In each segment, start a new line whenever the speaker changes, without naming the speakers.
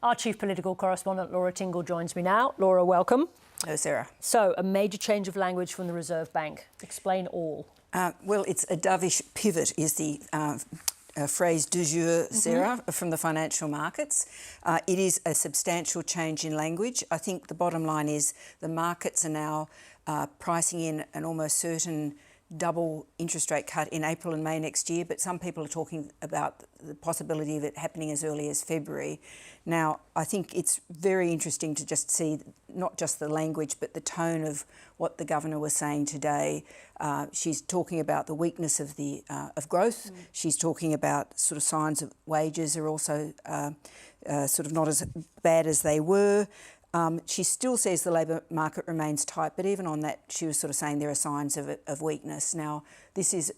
Our chief political correspondent, Laura Tingle, joins me now. Laura, welcome.
Hello, Sarah.
So, a major change of language from the Reserve Bank. Explain all.
Well, it's a dovish pivot is the phrase du jour, Sarah, from the financial markets. It is a substantial change in language. I think the bottom line is the markets are now pricing in an almost certain double interest rate cut in April and May next year, but some people are talking about the possibility of it happening as early as February. Now, I think it's very interesting to just see not just the language, but the tone of what the Governor was saying today. She's talking about the weakness of of growth. She's talking about sort of signs of wages are also sort of not as bad as they were. She still says the labour market remains tight, but even on that, she was sort of saying there are signs of weakness. Now, this is,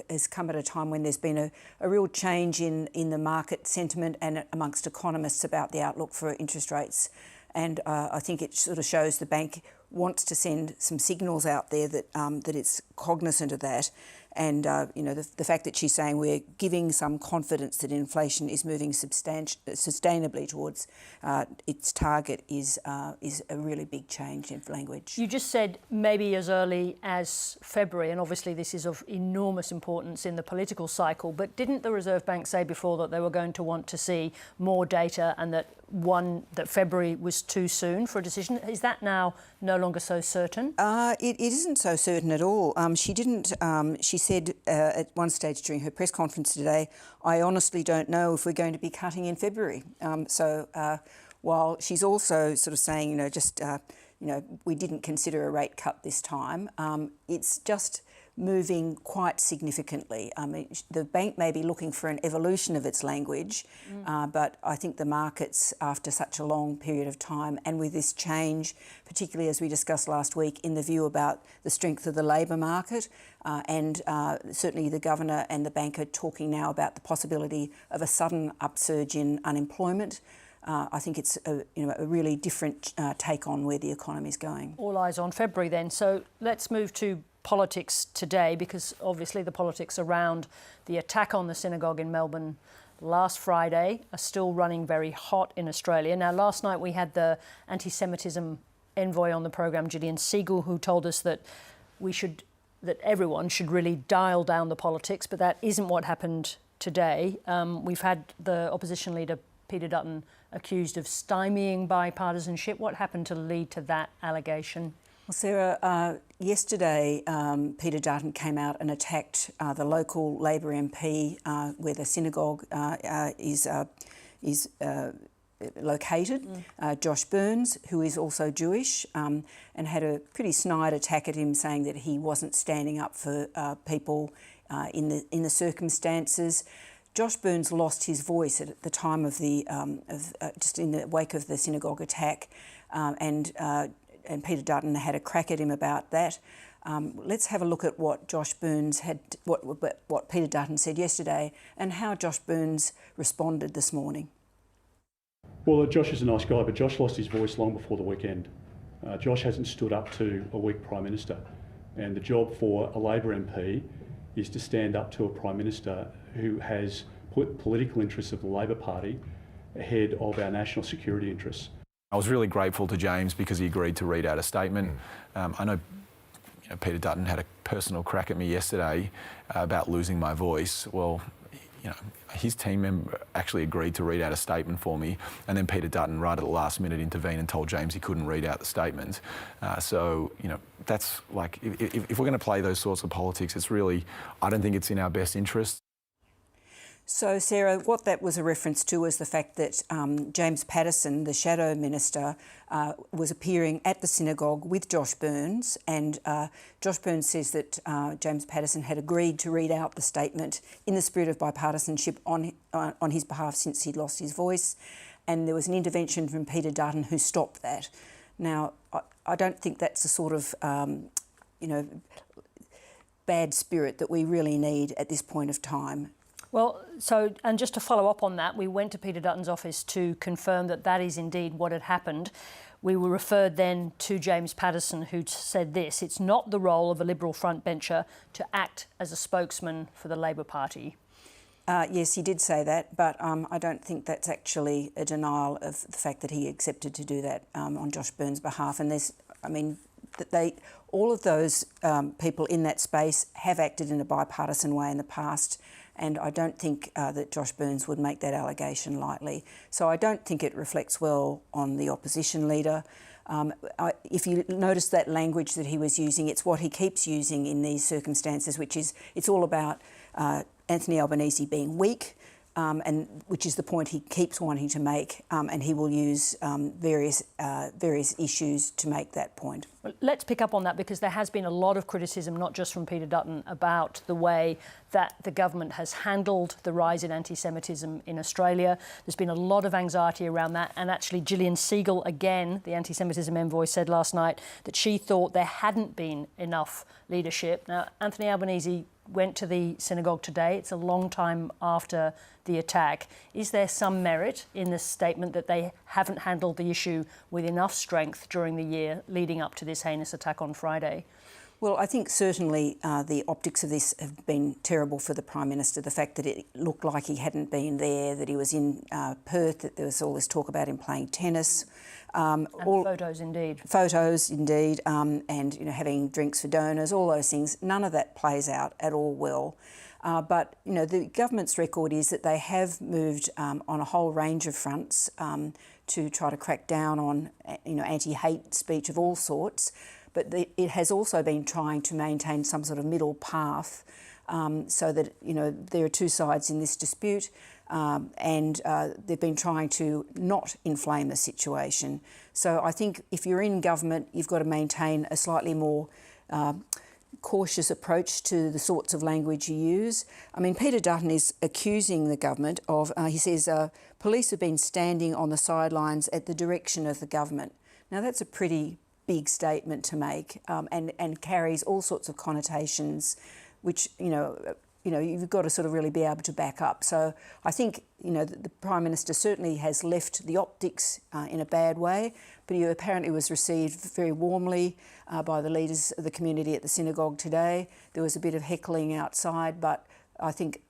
has come at a time when there's been a real change in the market sentiment and amongst economists about the outlook for interest rates. And I think it sort of shows the bank wants to send some signals out there that that it's cognizant of that. And the fact that she's saying we're giving some confidence that inflation is moving sustainably towards its target is a really big change in language.
You just said maybe as early as February, and obviously this is of enormous importance in the political cycle, but didn't the Reserve Bank say before that they were going to want to see more data and that February was too soon for a decision? Is that now no longer so certain?
It isn't so certain at all. She didn't. She said at one stage during her press conference today, "I honestly don't know if we're going to be cutting in February." While she's also sort of saying, we didn't consider a rate cut this time, it's just moving quite significantly. I mean, the bank may be looking for an evolution of its language, but I think the markets, after such a long period of time and with this change, particularly as we discussed last week, in the view about the strength of the labour market, and certainly the Governor and the bank are talking now about the possibility of a sudden upsurge in unemployment. I think it's a really different take on where the economy is going.
All eyes on February then. So let's move to politics today, because obviously the politics around the attack on the synagogue in Melbourne last Friday are still running very hot in Australia. Now, last night we had the anti-Semitism envoy on the programme, Gillian Siegel, who told us that that everyone should really dial down the politics, but that isn't what happened today. We've had the opposition leader Peter Dutton accused of stymieing bipartisanship. What happened to lead to that allegation?
Well, Sarah, yesterday Peter Dutton came out and attacked the local Labor MP where the synagogue is located, Josh Burns, who is also Jewish, and had a pretty snide attack at him, saying that he wasn't standing up for people in the circumstances. Josh Burns lost his voice at the time of just in the wake of the synagogue attack, and Peter Dutton had a crack at him about that. Let's have a look at what Josh Burns what Peter Dutton said yesterday, and how Josh Burns responded this morning.
Well, Josh is a nice guy, but Josh lost his voice long before the weekend. Josh hasn't stood up to a weak Prime Minister, and the job for a Labor MP is to stand up to a Prime Minister who has put political interests of the Labor Party ahead of our national security interests.
I was really grateful to James because he agreed to read out a statement. I know Peter Dutton had a personal crack at me yesterday about losing my voice. Well, his team member actually agreed to read out a statement for me, and then Peter Dutton right at the last minute intervened and told James he couldn't read out the statement. That's like, if we're going to play those sorts of politics, it's really, I don't think it's in our best interest.
So, Sarah, what that was a reference to was the fact that James Paterson, the Shadow Minister, was appearing at the synagogue with Josh Burns, and Josh Burns says that James Paterson had agreed to read out the statement in the spirit of bipartisanship on his behalf since he'd lost his voice, and there was an intervention from Peter Dutton who stopped that. Now, I don't think that's the sort of, bad spirit that we really need at this point of time.
Well, and just to follow up on that, we went to Peter Dutton's office to confirm that that is indeed what had happened. We were referred then to James Paterson, who said this: "It's not the role of a Liberal frontbencher to act as a spokesman for the Labor Party."
Yes, he did say that, but I don't think that's actually a denial of the fact that he accepted to do that on Josh Byrne's behalf. And all of those people in that space have acted in a bipartisan way in the past, and I don't think that Josh Byrne would make that allegation lightly. So I don't think it reflects well on the opposition leader. If you notice that language that he was using, it's what he keeps using in these circumstances, which is it's all about Anthony Albanese being weak, and which is the point he keeps wanting to make, and he will use various issues to make that point.
Well, let's pick up on that, because there has been a lot of criticism, not just from Peter Dutton, about the way that the government has handled the rise in anti-Semitism in Australia. There's been a lot of anxiety around that, and actually Gillian Siegel, again, the anti-Semitism envoy, said last night that she thought there hadn't been enough leadership. Now, Anthony Albanese went to the synagogue today. It's a long time after the attack. Is there some merit in this statement that they haven't handled the issue with enough strength during the year leading up to this heinous attack on Friday?
Well, I think certainly the optics of this have been terrible for the Prime Minister. The fact that it looked like he hadn't been there, that he was in Perth, that there was all this talk about him playing tennis.
And photos, indeed.
Photos, indeed, and having drinks for donors, all those things. None of that plays out at all well. But the government's record is that they have moved on a whole range of fronts to try to crack down on anti-hate speech of all sorts. But it has also been trying to maintain some sort of middle path, so that there are two sides in this dispute. And they've been trying to not inflame the situation. So I think if you're in government, you've got to maintain a slightly more cautious approach to the sorts of language you use. I mean, Peter Dutton is accusing the government of, he says, police have been standing on the sidelines at the direction of the government. Now, that's a pretty big statement to make, and carries all sorts of connotations, which, you've got to sort of really be able to back up. So I think, the Prime Minister certainly has left the optics in a bad way, but he apparently was received very warmly by the leaders of the community at the synagogue today. There was a bit of heckling outside, but I think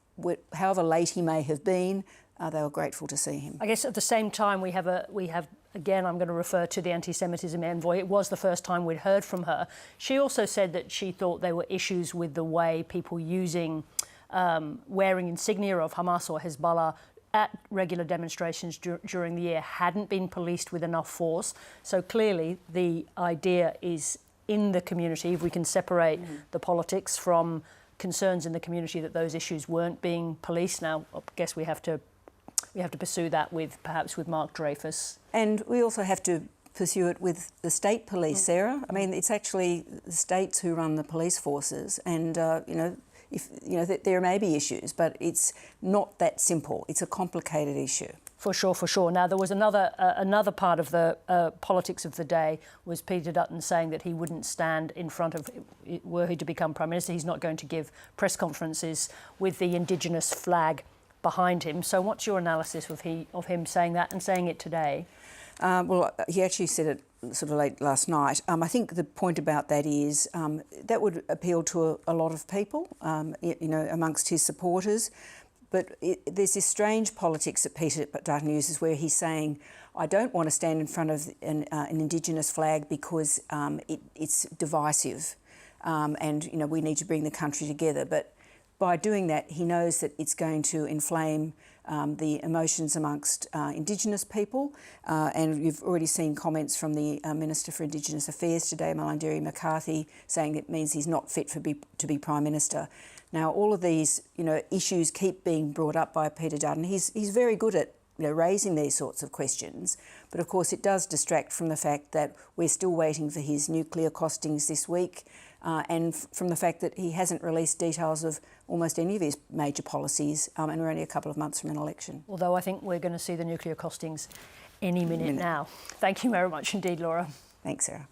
however late he may have been, they were grateful to see him.
I guess at the same time we have again, I'm going to refer to the anti-Semitism envoy. It was the first time we'd heard from her. She also said that she thought there were issues with the way people using wearing insignia of Hamas or Hezbollah at regular demonstrations during the year hadn't been policed with enough force. So clearly the idea is in the community, if we can separate the politics from concerns in the community, that those issues weren't being policed. Now, I guess we have to pursue that perhaps with Mark Dreyfus. And we also have to pursue it with the state police, Sarah. I mean, it's actually the states who run the police forces, and there may be issues, but it's not that simple. It's a complicated issue. For sure. Now, there was another part of the politics of the day was Peter Dutton saying that he wouldn't stand in front of, were he to become Prime Minister, he's not going to give press conferences with the Indigenous flag behind him. So what's your analysis of him saying that and saying it today? Well, he actually said it sort of late last night. I think the point about that is that would appeal to a lot of people, amongst his supporters. But there's this strange politics that Peter Dutton uses where he's saying, I don't want to stand in front of an Indigenous flag because it's divisive, and we need to bring the country together. But by doing that, he knows that it's going to inflame the emotions amongst Indigenous people, and you've already seen comments from the Minister for Indigenous Affairs today, Malarndirri McCarthy, saying it means he's not fit to be Prime Minister. Now, all of these issues keep being brought up by Peter Dutton. He's very good at raising these sorts of questions, but of course it does distract from the fact that we're still waiting for his nuclear costings this week, and from the fact that he hasn't released details of almost any of his major policies, and we're only a couple of months from an election. Although I think we're going to see the nuclear costings any minute now. Thank you very much indeed, Laura.
Thanks, Sarah.